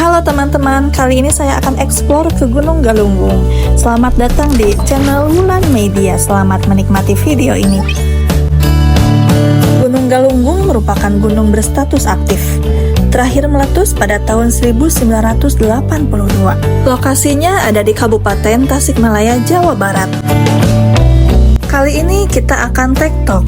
Halo teman-teman, kali ini saya akan eksplor ke Gunung Galunggung. Selamat datang di channel Wulan Media. Selamat menikmati video ini. Gunung Galunggung merupakan gunung berstatus aktif. Terakhir meletus pada tahun 1982. Lokasinya ada di Kabupaten Tasikmalaya, Jawa Barat. Kali ini kita akan tektok.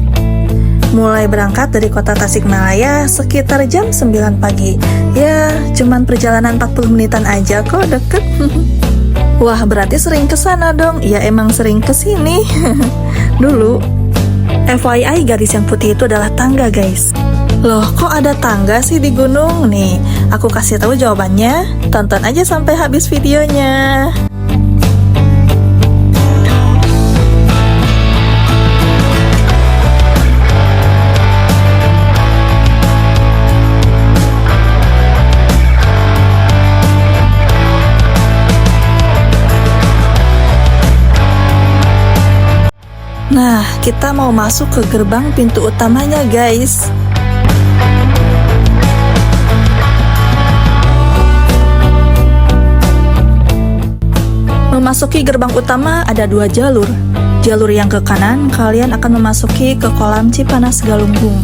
Mulai berangkat dari kota Tasikmalaya sekitar jam 9 pagi. Ya, cuman perjalanan 40 menitan aja kok, deket. Wah, berarti sering kesana dong. Ya, emang sering kesini. Dulu, FYI garis yang putih itu adalah tangga, guys. Loh, kok ada tangga sih di gunung? Nih, aku kasih tahu jawabannya. Tonton aja sampai habis videonya. Nah, kita mau masuk ke gerbang pintu utamanya, guys. Memasuki gerbang utama ada dua jalur. Jalur yang ke kanan, kalian akan memasuki ke kolam Cipanas Galunggung.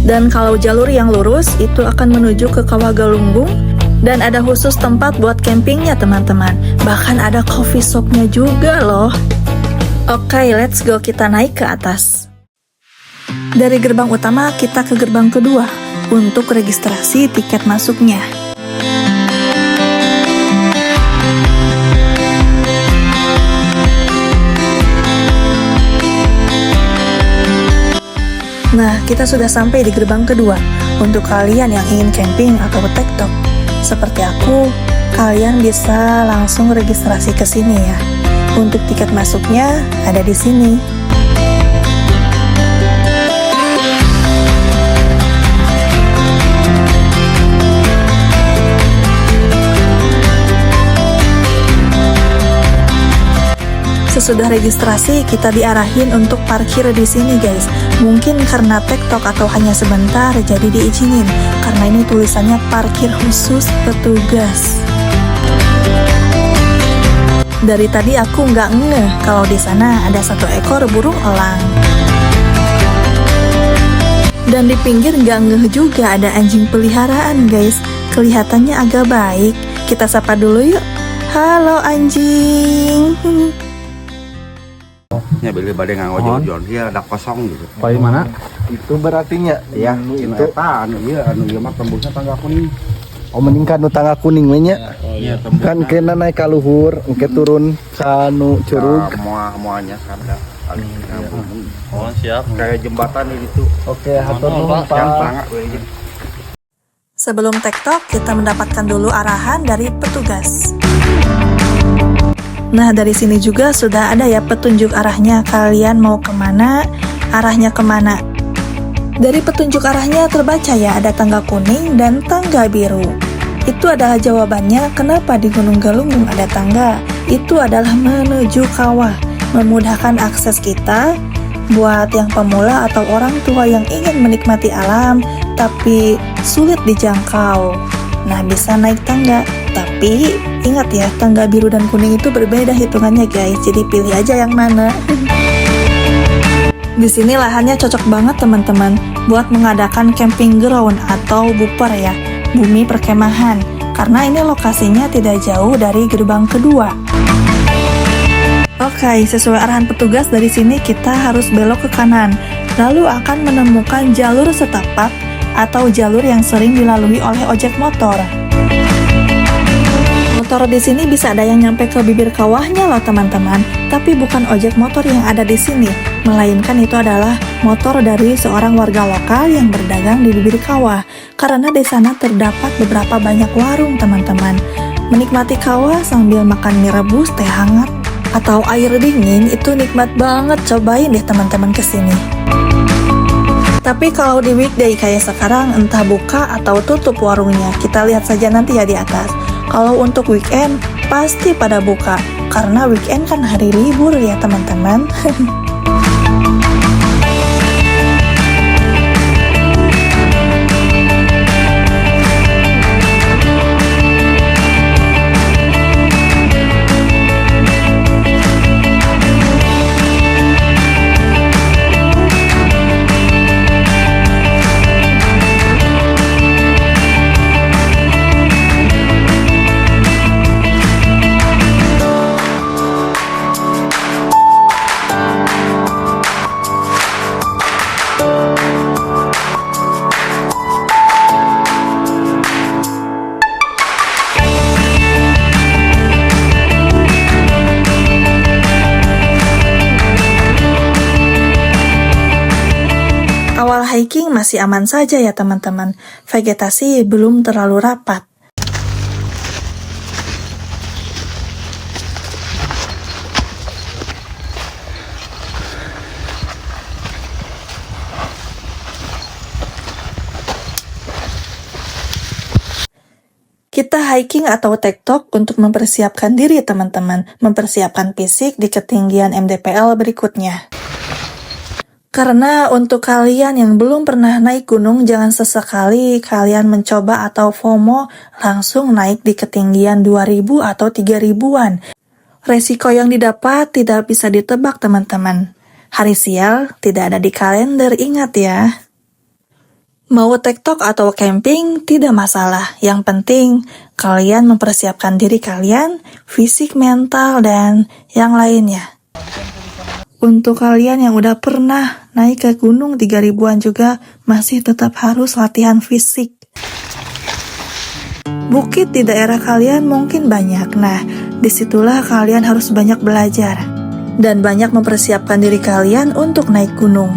Dan kalau jalur yang lurus, itu akan menuju ke Kawah Galunggung. Dan ada khusus tempat buat campingnya, teman-teman. Bahkan ada coffee shopnya juga loh. Oke, let's go, kita naik ke atas. Dari gerbang utama kita ke gerbang kedua untuk registrasi tiket masuknya. Nah, kita sudah sampai di gerbang kedua. Untuk kalian yang ingin camping atau tektok seperti aku, kalian bisa langsung registrasi ke sini ya. Untuk tiket masuknya ada di sini. Sesudah registrasi, kita diarahin untuk parkir di sini, guys. Mungkin karena tektok atau hanya sebentar, jadi diizinin. Karena ini tulisannya parkir khusus petugas. Dari tadi aku nggak ngeh kalau di sana ada satu ekor burung elang. Dan di pinggir nggak ngeh juga ada anjing peliharaan, guys. Kelihatannya agak baik. Kita sapa dulu yuk. Halo anjing. Ya beli badai nganggo jual dia ada kosong gitu. Pai mana? Itu berarti ya itu anu ieu mah tembusnya tangga kuning. Oh meningkat nu tangga kuning we nya. Iya, Kan kena naik ka luhur, engke turun ka nu curug. Moanya sada. Oh siap. Kayak jembatan itu. Oke, hatur nuhun Yang Pak. tangga we. Sebelum tektok, kita mendapatkan dulu arahan dari petugas. Nah, dari sini juga sudah ada ya petunjuk arahnya. Kalian mau kemana, arahnya kemana. Dari petunjuk arahnya terbaca ya, ada tangga kuning dan tangga biru. Itu adalah jawabannya kenapa di Gunung Galunggung ada tangga. Itu adalah menuju kawah, memudahkan akses kita buat yang pemula atau orang tua yang ingin menikmati alam tapi sulit dijangkau. Nah, bisa naik tangga. Tapi ingat ya, tangga biru dan kuning itu berbeda hitungannya, guys. Jadi pilih aja yang mana. Di sini lahannya cocok banget teman-teman buat mengadakan camping ground atau buper ya, bumi perkemahan. Karena ini lokasinya tidak jauh dari gerbang kedua. Oke, sesuai arahan petugas dari sini kita harus belok ke kanan. Lalu akan menemukan jalur setapak atau jalur yang sering dilalui oleh ojek motor. Motor di sini bisa ada yang nyampe ke bibir kawahnya loh teman-teman. Tapi bukan ojek motor yang ada di sini, melainkan itu adalah motor dari seorang warga lokal yang berdagang di bibir kawah. Karena di sana terdapat beberapa banyak warung teman-teman. Menikmati kawah sambil makan mie rebus, teh hangat, atau air dingin itu nikmat banget. Cobain deh teman-teman kesini. Tapi kalau di weekday kayak sekarang entah buka atau tutup warungnya. Kita lihat saja nanti ya di atas. Kalau untuk weekend pasti pada buka. Karena weekend kan hari libur ya teman-teman. masih aman saja ya teman-teman. Vegetasi belum terlalu rapat. Kita hiking atau tektok untuk mempersiapkan diri teman-teman, mempersiapkan fisik di ketinggian MDPL berikutnya. Karena untuk kalian yang belum pernah naik gunung, jangan sesekali kalian mencoba atau FOMO langsung naik di ketinggian 2000 atau 3000-an. Resiko yang didapat tidak bisa ditebak teman-teman. Hari sial tidak ada di kalender, ingat ya. Mau tektok atau camping, tidak masalah. Yang penting, kalian mempersiapkan diri kalian, fisik, mental, dan yang lainnya. Untuk kalian yang udah pernah naik ke gunung 3000-an juga, masih tetap harus latihan fisik. Bukit di daerah kalian mungkin banyak, nah disitulah kalian harus banyak belajar. Dan banyak mempersiapkan diri kalian untuk naik gunung.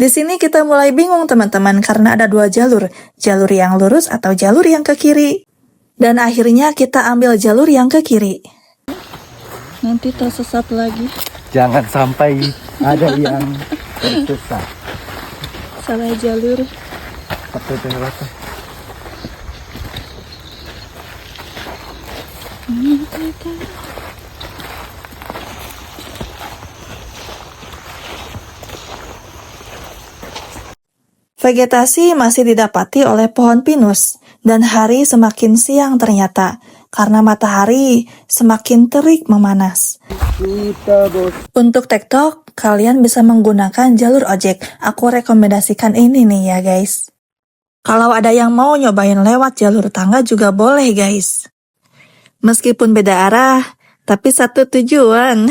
Di sini kita mulai bingung teman-teman karena ada dua jalur yang lurus atau jalur yang ke kiri. Dan akhirnya kita ambil jalur yang ke kiri. Nanti tersesat lagi. Jangan sampai ada yang tersesat. Salah jalur. Pakai pelota. Vegetasi masih didapati oleh pohon pinus, dan hari semakin siang ternyata, karena matahari semakin terik memanas. Untuk tektok, kalian bisa menggunakan jalur ojek. Aku rekomendasikan ini nih ya guys. Kalau ada yang mau nyobain lewat jalur tangga juga boleh guys. Meskipun beda arah, tapi satu tujuan.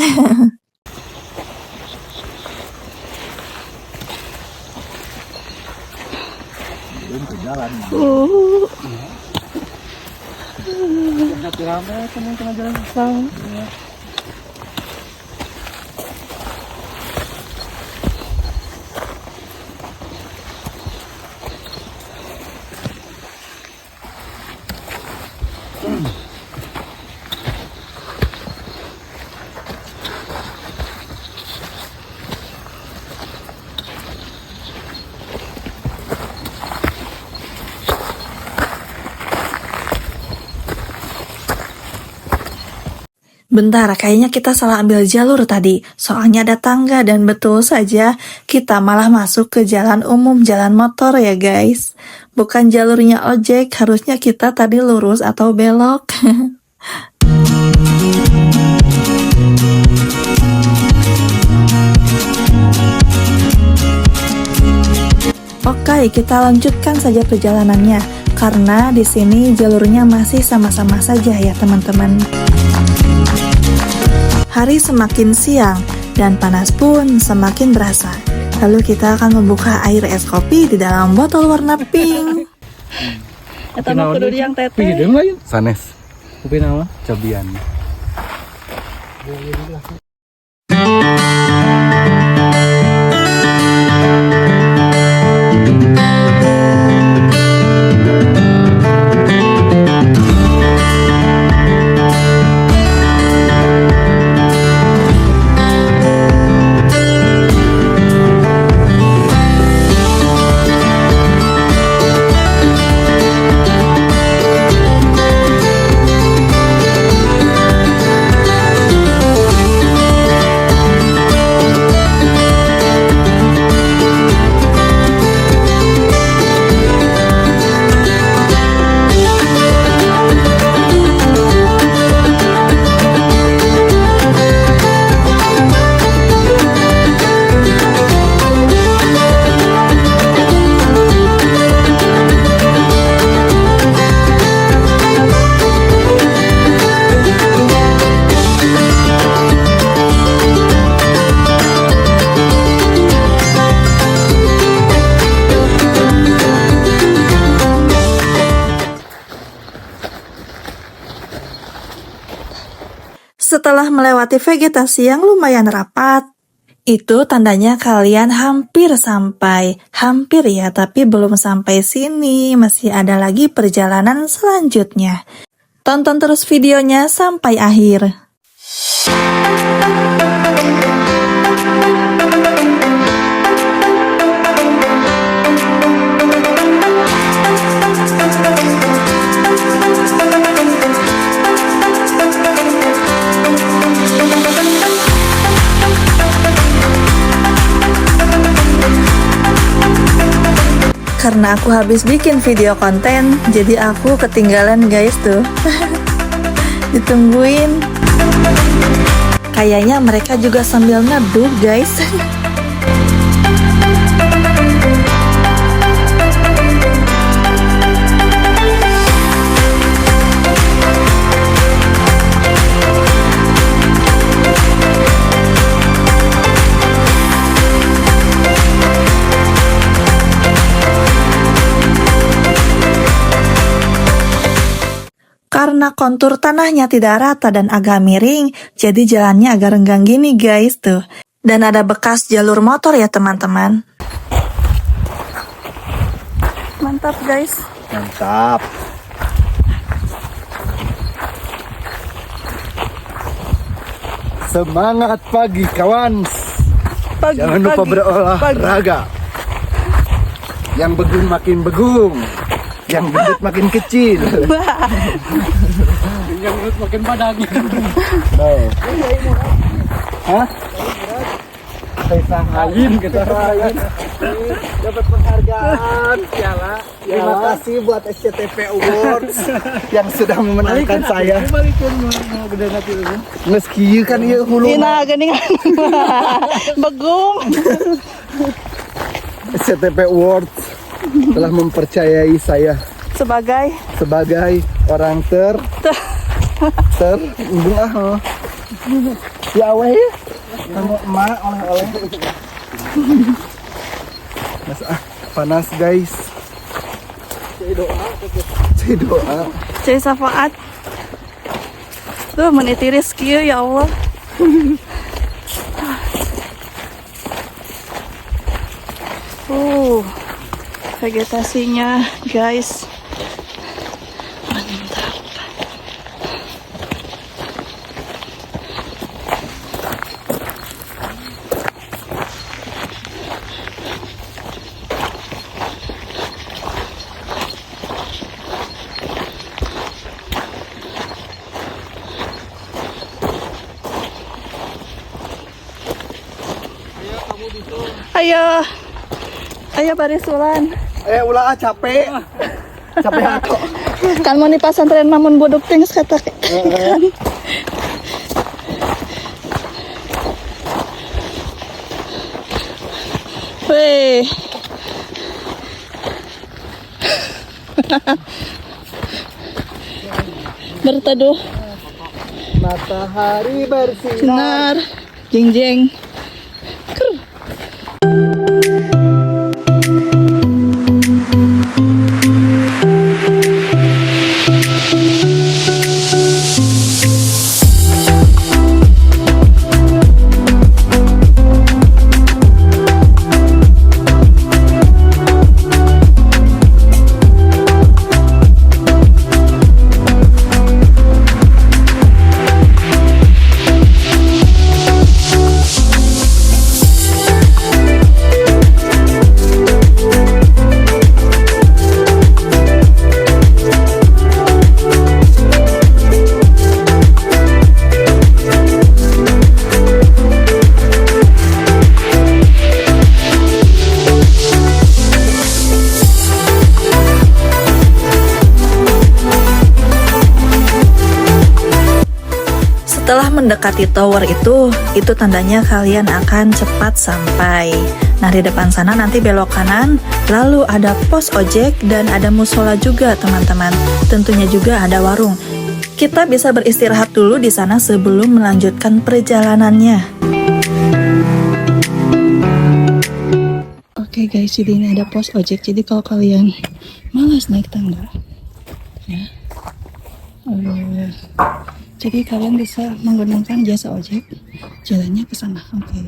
Bentar, kayaknya kita salah ambil jalur tadi. Soalnya ada tangga dan betul saja kita malah masuk ke jalan umum, jalan motor ya guys. Bukan jalurnya ojek, harusnya kita tadi lurus atau belok. Oke, kita lanjutkan saja perjalanannya. Karena di sini jalurnya masih sama-sama saja ya teman-teman. Hari semakin siang dan panas pun semakin berasa. Lalu kita akan membuka air es kopi di dalam botol warna pink. Eta mah kudu yang teteh. Sanes. Kopi nama? Cobian. Setelah melewati vegetasi yang lumayan rapat, itu tandanya kalian hampir sampai. Hampir ya, tapi belum sampai sini. Masih ada lagi perjalanan selanjutnya. Tonton terus videonya sampai akhir. Karena aku habis bikin video konten, jadi aku ketinggalan guys tuh. Ditungguin. Kayaknya mereka juga sambil neduh guys. Karena kontur tanahnya tidak rata dan agak miring, jadi jalannya agak renggang gini guys tuh. Dan ada bekas jalur motor ya teman-teman. Mantap guys. Mantap. Semangat pagi kawan. Jangan lupa berolahraga. Yang begung makin begung. Yang gendut makin kecil. Yang gendut makin badan. Hah? Lain kita lain. Dapat penghargaan piala. Terima kasih buat SCTV Awards yang sudah memenangkan saya. Meski kan ieu hulu. Ina geningan. Begung. SCTV Awards telah mempercayai saya sebagai orang ya weh kamu emak oleh-oleh mas panas guys. Cai doa Cai syafaat tuh meniti rezeki ya Allah. Vegetasinya guys mantap. Ayo barisulan. Ulah capek. Capek aku. Kan mau di pasantren namun bodok tings kata kan. Weh. Berteduh. Matahari bersinar. Sinar. Jeng-jeng. Setelah mendekati tower itu tandanya kalian akan cepat sampai. Nah, di depan sana nanti belok kanan, lalu ada pos ojek dan ada musola juga, teman-teman. Tentunya juga ada warung. Kita bisa beristirahat dulu di sana sebelum melanjutkan perjalanannya. Oke guys, jadi ini ada pos ojek. Jadi kalau kalian malas naik tangga, ya, Jadi kalian bisa menggunakan jasa ojek. Jalannya ke sana. Oke.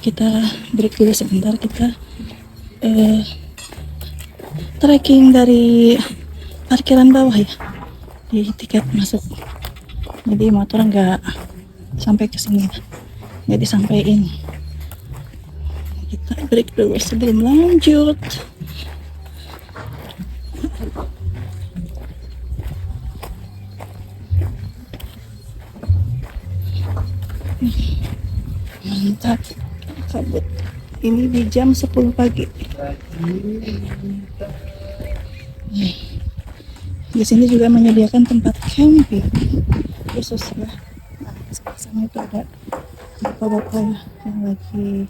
Kita break dulu sebentar. Kita trekking dari parkiran bawah ya. Di tiket masuk. Jadi motor nggak sampai ke sini, nggak disampaikan. Kita break dulu sebelum lanjut. Mantap, kabut. Ini di jam 10 pagi. Di sini juga menyediakan tempat camping khusus ya. Nah, sebelah sana itu ada bapak-bapak yang lagi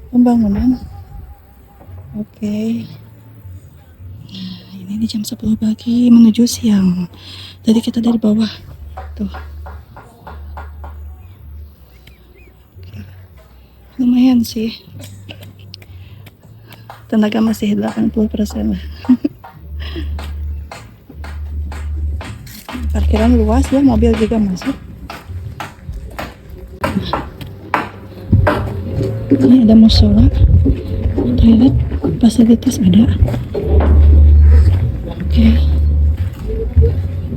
pembangunan. Oke. Nah, ini di jam 10 pagi menuju siang. Tadi kita dari bawah. Tuh. Lumayan sih. Tenaga masih 80% lah. Parkiran luas ya, mobil juga masuk. Ini ada musola, toilet, fasilitas ada. Oke.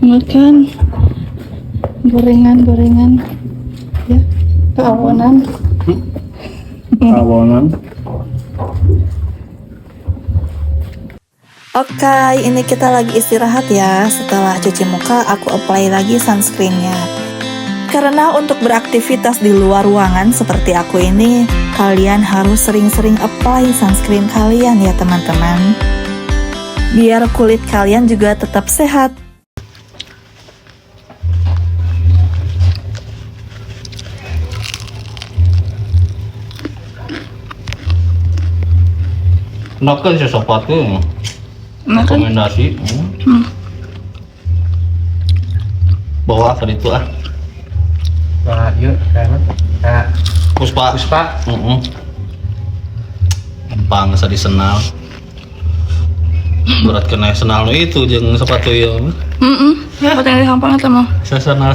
Makan gorengan-gorengan ya, keawonan. Oke, ini kita lagi istirahat ya. Setelah cuci muka, aku apply lagi sunscreennya. Karena untuk beraktivitas di luar ruangan seperti aku ini, kalian harus sering-sering apply sunscreen kalian ya teman-teman. Biar kulit kalian juga tetap sehat. Nakan sesuatu rekomendasi. Bawa ke itu ah. Wah, yuk, kan. Puspa. Gampang sa disenal. Berat ke nasional itu jeung sepatu yang. Ya, katanya gampang atau mau. Sesenal.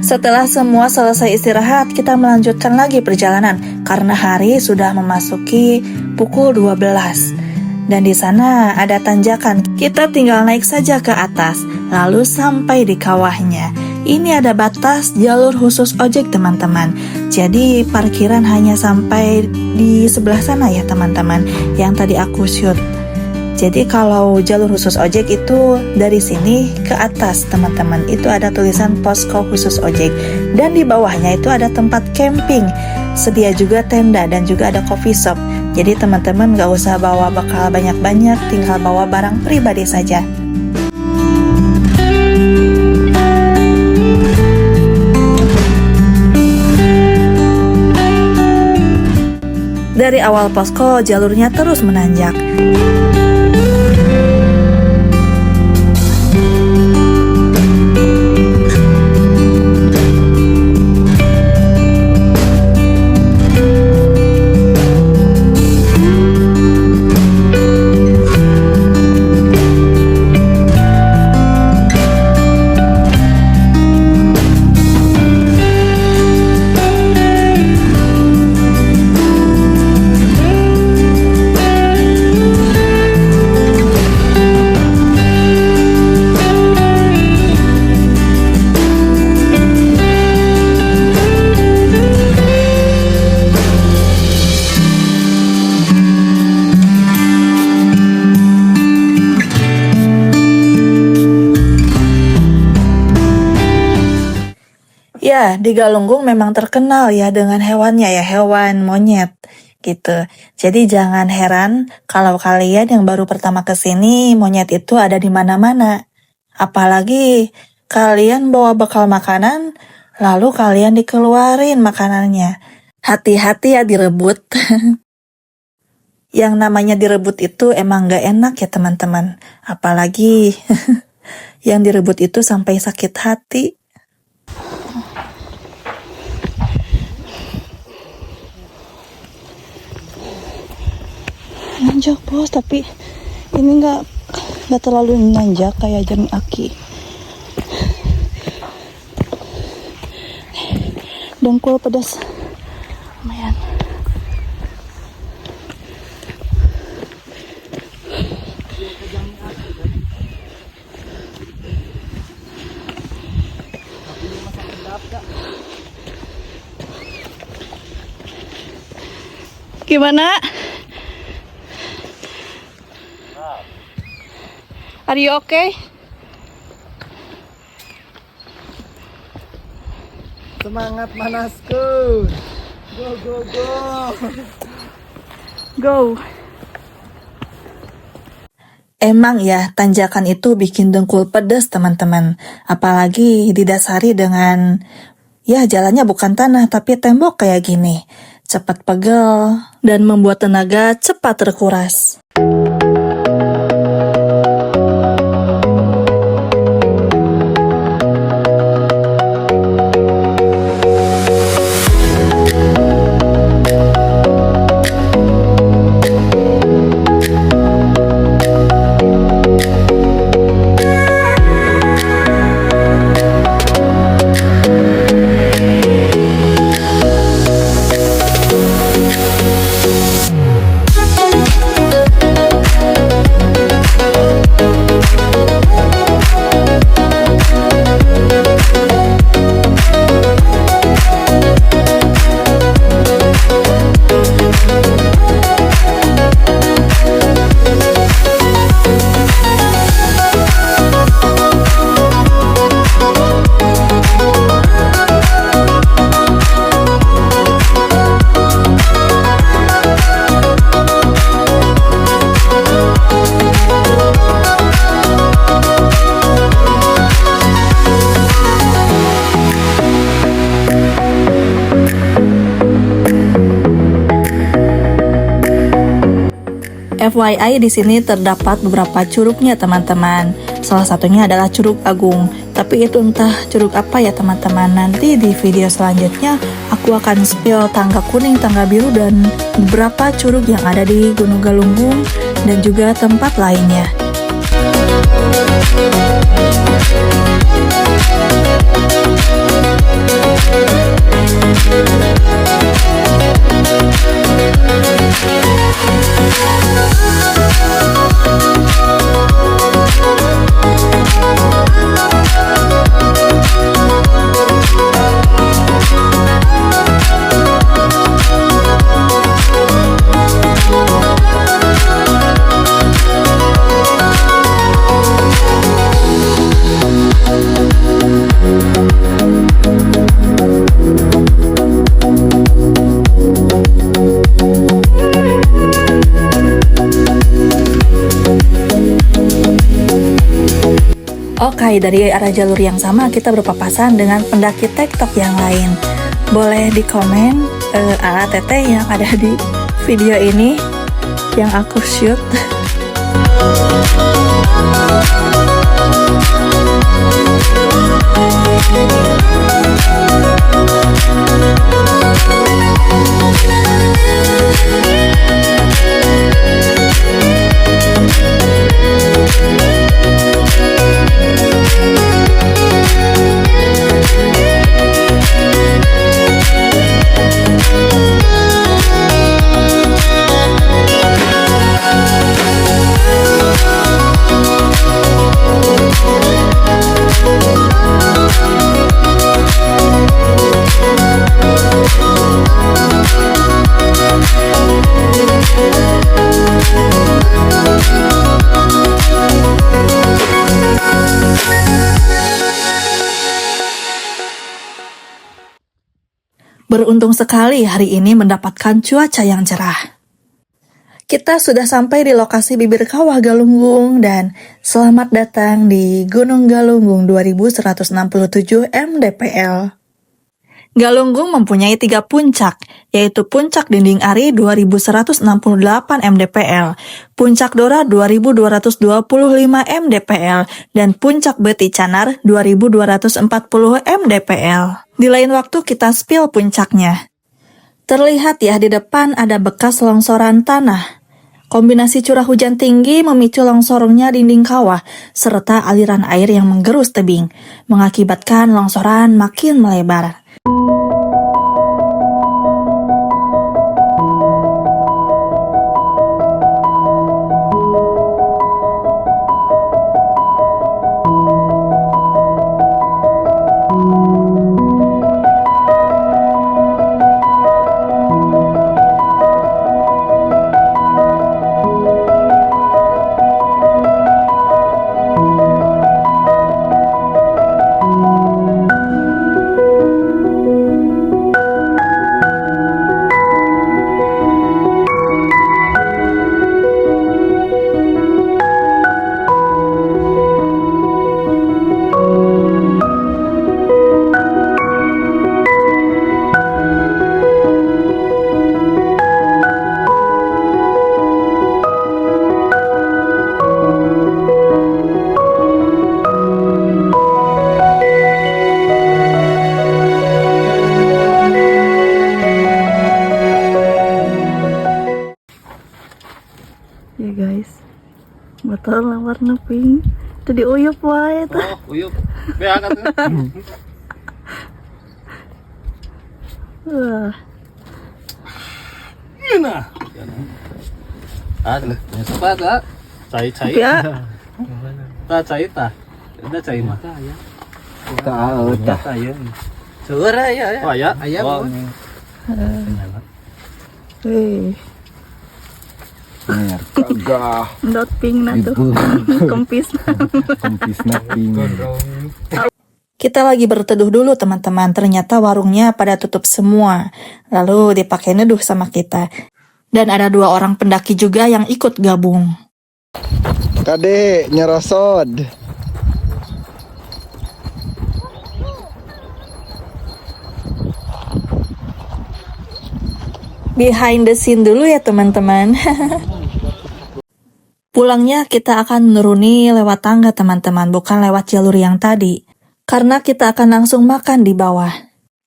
Setelah semua selesai istirahat, kita melanjutkan lagi perjalanan karena hari sudah memasuki pukul 12. Dan di sana ada tanjakan. Kita tinggal naik saja ke atas, lalu sampai di kawahnya. Ini ada batas jalur khusus ojek teman-teman. Jadi parkiran hanya sampai di sebelah sana ya teman-teman, yang tadi aku shoot. Jadi kalau jalur khusus ojek itu dari sini ke atas teman-teman, itu ada tulisan posko khusus ojek. Dan di bawahnya itu ada tempat camping, sedia juga tenda dan juga ada coffee shop. Jadi teman-teman gak usah bawa bekal banyak-banyak, tinggal bawa barang pribadi saja. Dari awal posko jalurnya terus menanjak. Ya, di Galunggung memang terkenal ya dengan hewannya ya, hewan monyet gitu. Jadi jangan heran kalau kalian yang baru pertama ke sini, monyet itu ada di mana-mana. Apalagi kalian bawa bekal makanan, lalu kalian dikeluarin makanannya. Hati-hati ya direbut. Yang namanya direbut itu emang gak enak ya teman-teman. Apalagi yang direbut itu sampai sakit hati. nanjak bos, tapi ini nggak terlalu nanjak kayak jalan kaki. Dengkul pedas lumayan. Gimana? Are you okay? Semangat manasku. Go go go. Go. Emang ya, tanjakan itu bikin dengkul pedas teman-teman. Apalagi didasari dengan, ya jalannya bukan tanah tapi tembok kayak gini. Cepat pegel dan membuat tenaga cepat terkuras. FYI, di sini terdapat beberapa curugnya teman-teman. Salah satunya adalah Curug Agung. Tapi itu entah curug apa ya teman-teman. Nanti di video selanjutnya aku akan spill tangga kuning, tangga biru, dan beberapa curug yang ada di Gunung Galunggung dan juga tempat lainnya. Oke, dari arah jalur yang sama kita berpapasan dengan pendaki TikTok yang lain. Boleh di komen ala teteh yang ada di video ini yang aku shoot. Beruntung sekali hari ini mendapatkan cuaca yang cerah. Kita sudah sampai di lokasi bibir kawah Galunggung dan selamat datang di Gunung Galunggung 2167 mdpl. Galunggung mempunyai 3 puncak, yaitu Puncak Dinding Ari 2168 mdpl, Puncak Dora 2225 mdpl, dan Puncak Beti Canar 2240 mdpl. Di lain waktu kita spill puncaknya. Terlihat ya di depan ada bekas longsoran tanah. Kombinasi curah hujan tinggi memicu longsornya dinding kawah serta aliran air yang menggerus tebing, mengakibatkan longsoran makin melebar. Ya guys, botol warna pink itu diuyup wae tuh. Oh, uyup. Bea kan. Wah, Nah. Ada, yang sempat lah. Cai. ya. Cai ta. Ada cai mah. Tahu dah. Suara ya. Oh ya. Oh. Hei, Kagak. dot pink na tuh. Kempis. Kompisna ping. Kita lagi berteduh dulu teman-teman, ternyata warungnya pada tutup semua. Lalu dipakai neduh sama kita. Dan ada 2 orang pendaki juga yang ikut gabung. Kade nyerosod. Behind the scene dulu ya teman-teman. Pulangnya kita akan menuruni lewat tangga teman-teman, bukan lewat jalur yang tadi. Karena kita akan langsung makan di bawah.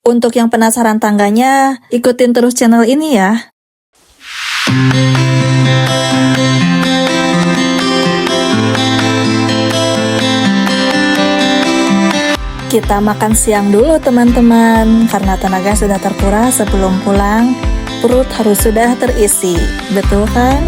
Untuk yang penasaran tangganya, ikutin terus channel ini ya. Kita makan siang dulu teman-teman, karena tenaga sudah terkuras sebelum pulang. Perut harus sudah terisi, betul kan?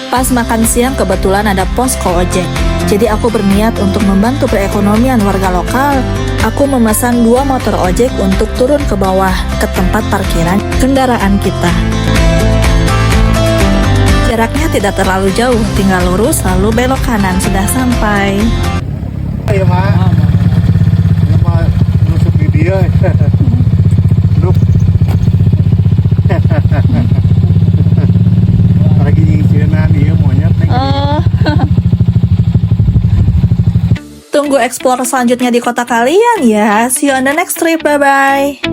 Pas makan siang kebetulan ada posko ojek. Jadi aku berniat untuk membantu perekonomian warga lokal. Aku memesan 2 motor ojek untuk turun ke bawah ke tempat parkiran kendaraan kita. Jaraknya tidak terlalu jauh, tinggal lurus lalu belok kanan sudah sampai. Ya mah. Ya mah nusuk di dia. Dup. Lagi nyisinan ieu monyet. Tunggu explore selanjutnya di kota kalian ya. See you on the next trip. Bye-bye.